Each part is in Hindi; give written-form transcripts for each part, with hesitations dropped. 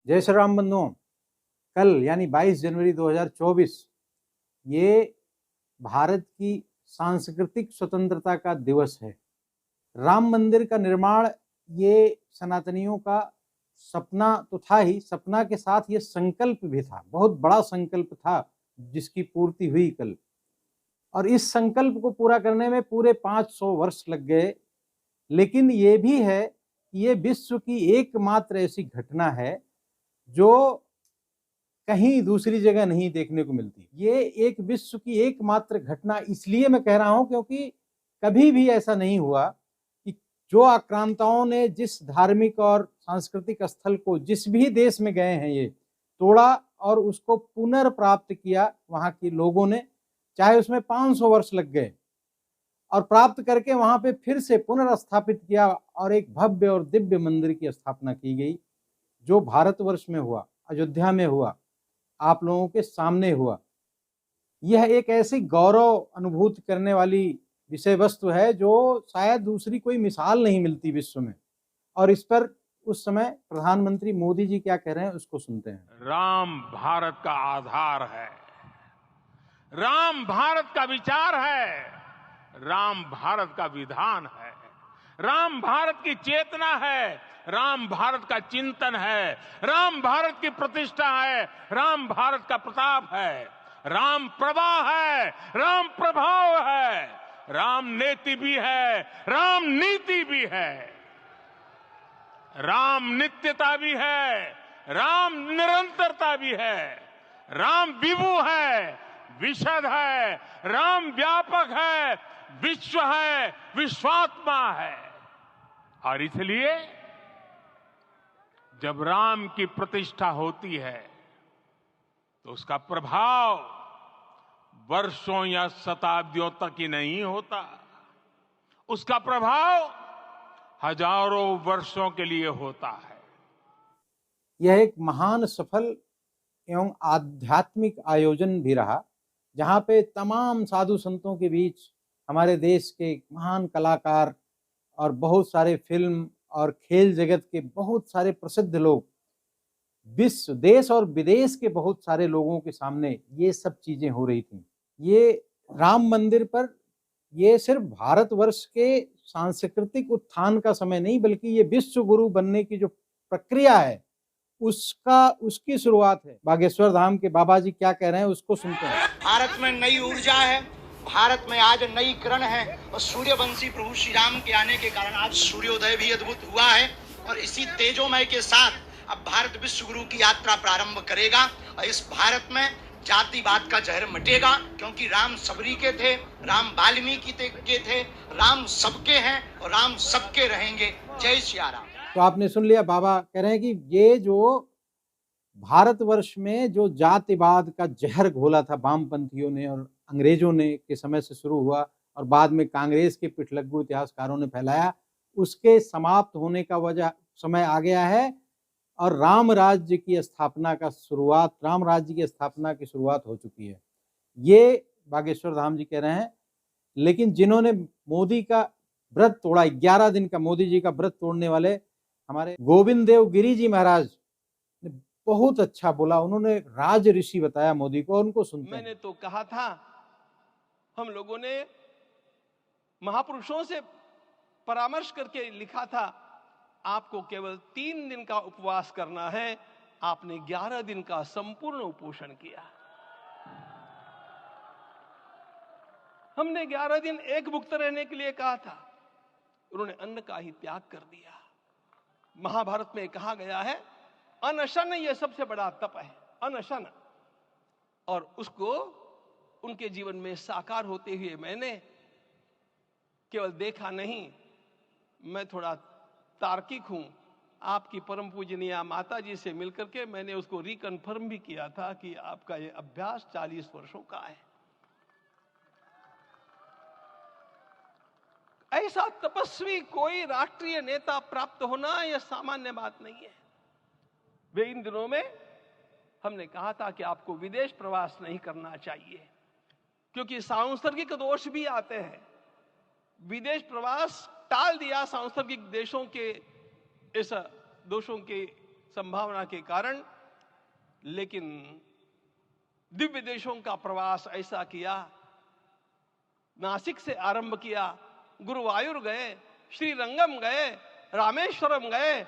जय श्री राम बंधुओं। कल यानी 22 जनवरी 2024 ये भारत की सांस्कृतिक स्वतंत्रता का दिवस है। राम मंदिर का निर्माण ये सनातनियों का सपना तो था ही, सपना के साथ ये संकल्प भी था, बहुत बड़ा संकल्प था जिसकी पूर्ति हुई कल। और इस संकल्प को पूरा करने में पूरे 500 वर्ष लग गए। लेकिन ये भी है कि ये विश्व की एकमात्र ऐसी घटना है जो कहीं दूसरी जगह नहीं देखने को मिलती। ये एक विश्व की एकमात्र घटना इसलिए मैं कह रहा हूं क्योंकि कभी भी ऐसा नहीं हुआ कि जो आक्रांताओं ने जिस धार्मिक और सांस्कृतिक स्थल को जिस भी देश में गए हैं ये तोड़ा और उसको पुनर्प्राप्त किया वहां के लोगों ने, चाहे उसमें 500 वर्ष लग गए, और प्राप्त करके वहां पे फिर से पुनर्स्थापित किया और एक भव्य और दिव्य मंदिर की स्थापना की गई जो भारतवर्ष में हुआ, अयोध्या में हुआ, आप लोगों के सामने हुआ। यह एक ऐसी गौरव अनुभूति करने वाली विषय वस्तु है जो शायद दूसरी कोई मिसाल नहीं मिलती विश्व में। और इस पर उस समय प्रधानमंत्री मोदी जी क्या कह रहे हैं उसको सुनते हैं। राम भारत का आधार है, राम भारत का विचार है, राम भारत का विधान है, राम भारत की चेतना है, राम भारत का चिंतन है, राम भारत की प्रतिष्ठा है, राम भारत का प्रताप है, राम प्रवाह है, राम प्रभाव है, राम नीति भी है, राम नीति भी है, राम नित्यता भी है, राम निरंतरता भी है, राम विभु है, विशद है, राम व्यापक है, विश्व है, विश्वात्मा है। और इसलिए जब राम की प्रतिष्ठा होती है तो उसका प्रभाव वर्षों या शताब्दियों तक ही नहीं होता, उसका प्रभाव हजारों वर्षों के लिए होता है। यह एक महान सफल एवं आध्यात्मिक आयोजन भी रहा जहां पे तमाम साधु संतों के बीच हमारे देश के महान कलाकार और बहुत सारे फिल्म और खेल जगत के बहुत सारे प्रसिद्ध लोग, विश्व देश और विदेश के बहुत सारे लोगों के सामने ये सब चीजें हो रही थी। ये राम मंदिर पर ये सिर्फ भारतवर्ष के सांस्कृतिक उत्थान का समय नहीं बल्कि ये विश्व गुरु बनने की जो प्रक्रिया है उसकी शुरुआत है। बागेश्वर धाम के बाबा जी क्या कह रहे हैं उसको सुनते हैं। भारत में नई ऊर्जा है, भारत में आज नई किरण है और सूर्यवंशी प्रभु श्री राम के आने के कारण आज सूर्योदय भी अद्भुत हुआ है। और इसी तेजोमय के साथ अब भारत विश्व गुरु की यात्रा प्रारंभ करेगा और इस भारत में जातिवाद का जहर मिटेगा क्योंकि राम सबरी के थे, राम वाल्मीकि के थे, राम सबके हैं और राम सबके रहेंगे। जय सिया राम। तो आपने सुन लिया, बाबा कह रहे हैं कि ये जो भारतवर्ष में जो जातिवाद का जहर घोला था वामपंथियों ने और अंग्रेजों ने के समय से शुरू हुआ और बाद में कांग्रेस के पिठलग्गू इतिहासकारों ने फैलाया, उसके समाप्त होने का वजह समय आ गया है और राम राज्य की स्थापना का शुरुआत, राम राज्य की स्थापना की शुरुआत हो चुकी है। ये बागेश्वर धाम जी कह रहे हैं। लेकिन जिन्होंने मोदी का व्रत तोड़ा, 11 दिन का मोदी जी का व्रत तोड़ने वाले हमारे गोविंद देव गिरी जी महाराज ने बहुत अच्छा बोला, उन्होंने राज ऋषि बताया मोदी को, उनको सुनते हैं। मैंने तो कहा था, हम लोगों ने महापुरुषों से परामर्श करके लिखा था, आपको केवल 3 दिन का उपवास करना है, आपने 11 दिन का संपूर्ण उपोषण किया। हमने 11 दिन एक भुक्त रहने के लिए कहा था, उन्होंने अन्न का ही त्याग कर दिया। महाभारत में कहा गया है अनशन यह सबसे बड़ा तप है, अनशन। और उसको उनके जीवन में साकार होते हुए मैंने केवल देखा नहीं, मैं थोड़ा तार्किक हूं। आपकी परम पूजनीय माता जी से मिलकर के मैंने उसको रिकन्फर्म भी किया था कि आपका यह अभ्यास 40 वर्षों का है। ऐसा तपस्वी कोई राष्ट्रीय नेता प्राप्त होना यह सामान्य बात नहीं है। वे इन दिनों में हमने कहा था कि आपको विदेश प्रवास नहीं करना चाहिए क्योंकि सांसर्गिक दोष भी आते हैं। विदेश प्रवास टाल दिया सांसर्गिक देशों के इस दोषों के संभावना के कारण, लेकिन दिव्य देशों का प्रवास ऐसा किया। नासिक से आरंभ किया, गुरुवायूर गए, श्रीरंगम गए, रामेश्वरम गए।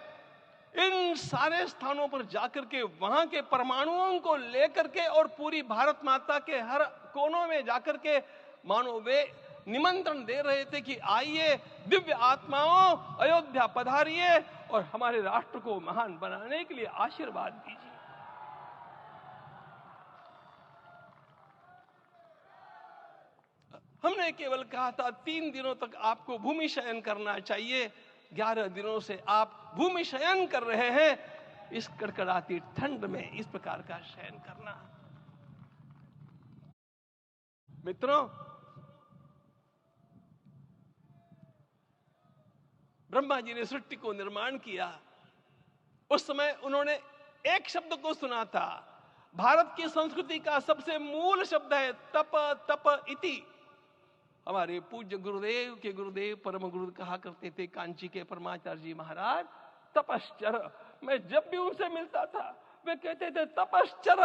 इन सारे स्थानों पर जाकर के वहां के परमाणुओं को लेकर के और पूरी भारत माता के हर कोनों में जाकर के मानो वे निमंत्रण दे रहे थे कि आइए दिव्य आत्माओं, अयोध्या पधारिए और हमारे राष्ट्र को महान बनाने के लिए आशीर्वाद दीजिए। हमने केवल कहा था 3 दिनों तक आपको भूमि शयन करना चाहिए। 11 दिनों से आप भूमि शयन कर रहे हैं। इस कड़कड़ाती ठंड में इस प्रकार का शयन करना, मित्रों, ब्रह्मा जी ने सृष्टि को निर्माण किया। उस समय उन्होंने एक शब्द को सुना था। भारत की संस्कृति का सबसे मूल शब्द है तप तप इति। हमारे पूज्य गुरुदेव के गुरुदेव परम गुरु कहा करते थे, कांची के परमाचार्य जी महाराज, तपश्चर। मैं जब भी उनसे मिलता था वे कहते थे तपश्चर।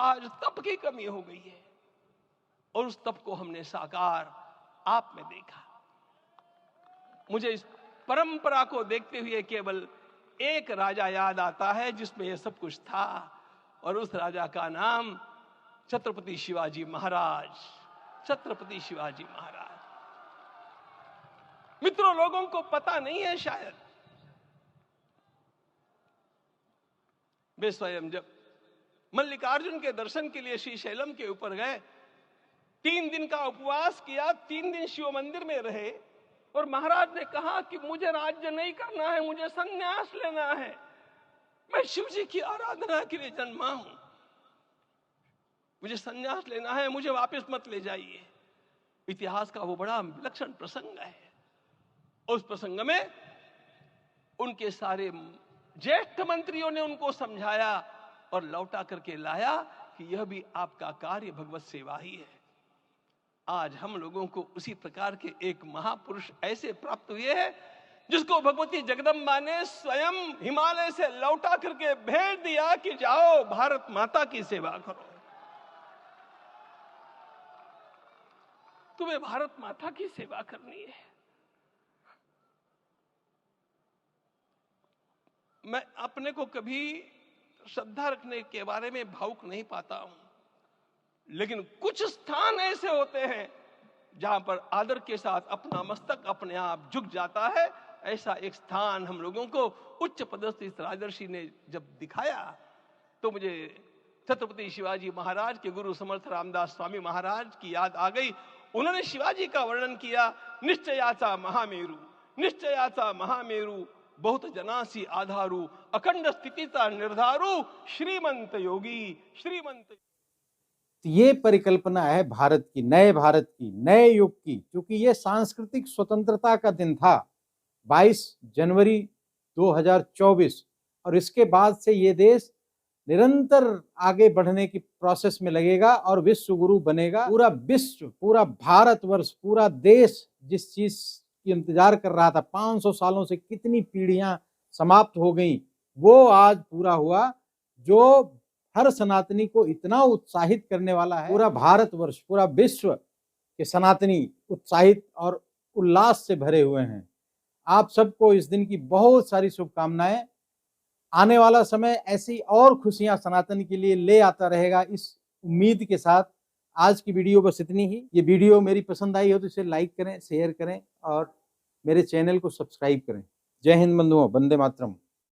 आज तप की कमी हो गई है और उस तप को हमने साकार आप में देखा। मुझे इस परंपरा को देखते हुए केवल एक राजा याद आता है जिसमें यह सब कुछ था, और उस राजा का नाम छत्रपति शिवाजी महाराज। छत्रपति शिवाजी महाराज। मित्रों, लोगों को पता नहीं है शायद, वे स्वयं जब मल्लिकार्जुन के दर्शन के लिए श्री शैलम के ऊपर गए, 3 दिन का उपवास किया, 3 दिन शिव मंदिर में रहे, और महाराज ने कहा कि मुझे राज्य नहीं करना है, मुझे संन्यास लेना है, मैं शिव जी की आराधना के लिए जन्मा हूं, मुझे संन्यास लेना है, मुझे वापस मत ले जाइए। इतिहास का वो बड़ा विलक्षण प्रसंग है। उस प्रसंग में उनके सारे ज्येष्ठ मंत्रियों ने उनको समझाया और लौटा करके लाया कि यह भी आपका कार्य भगवत सेवा ही है। आज हम लोगों को उसी प्रकार के एक महापुरुष ऐसे प्राप्त हुए हैं जिसको भगवती जगदम्बा ने स्वयं हिमालय से लौटा करके भेज दिया कि जाओ भारत माता की सेवा करो। तुम्हें भारत माता की सेवा करनी है। मैं अपने को कभी श्रद्धा रखने के बारे में भावुक नहीं पाता हूं, लेकिन कुछ स्थान ऐसे होते हैं जहां पर आदर के साथ अपना मस्तक अपने आप झुक जाता है। ऐसा एक स्थान हम लोगों को उच्च पदस्थ इस राजर्षि ने जब दिखाया तो मुझे छत्रपति शिवाजी महाराज के गुरु समर्थ रामदास स्वामी महाराज की याद आ गई। उन्होंने शिवाजी का वर्णन किया, निश्चयाचा महामेरु, निश्चयाचा महामेरु, बहुत जनासी आधारू, अखंड स्थितिता निर्धारू, श्रीमंत योगी, श्रीमंत। ये परिकल्पना है भारत की, नए भारत की, नए युग की। क्योंकि ये सांस्कृतिक स्वतंत्रता का दिन था 22 जनवरी 2024, और इसके बाद से ये देश निरंतर आगे बढ़ने की प्रोसेस में लगेगा और विश्व गुरु बनेगा। पूरा विश्व, पूरा भारतवर्ष, पूरा देश जिस चीज की इंतजार कर रहा था, 500 सालों से कितनी पीढ़ियां समाप्त हो गई, वो आज पूरा हुआ, जो हर सनातनी को इतना उत्साहित करने वाला है। पूरा भारतवर्ष, पूरा विश्व के सनातनी उत्साहित और उल्लास से भरे हुए हैं। आप सबको इस दिन की बहुत सारी शुभकामनाएं। आने वाला समय ऐसी और खुशियां सनातन के लिए ले आता रहेगा, इस उम्मीद के साथ आज की वीडियो बस इतनी ही। ये वीडियो मेरी पसंद आई हो तो इसे लाइक करें, शेयर करें और मेरे चैनल को सब्सक्राइब करें। जय हिंद बंधुओं, वंदे मातरम।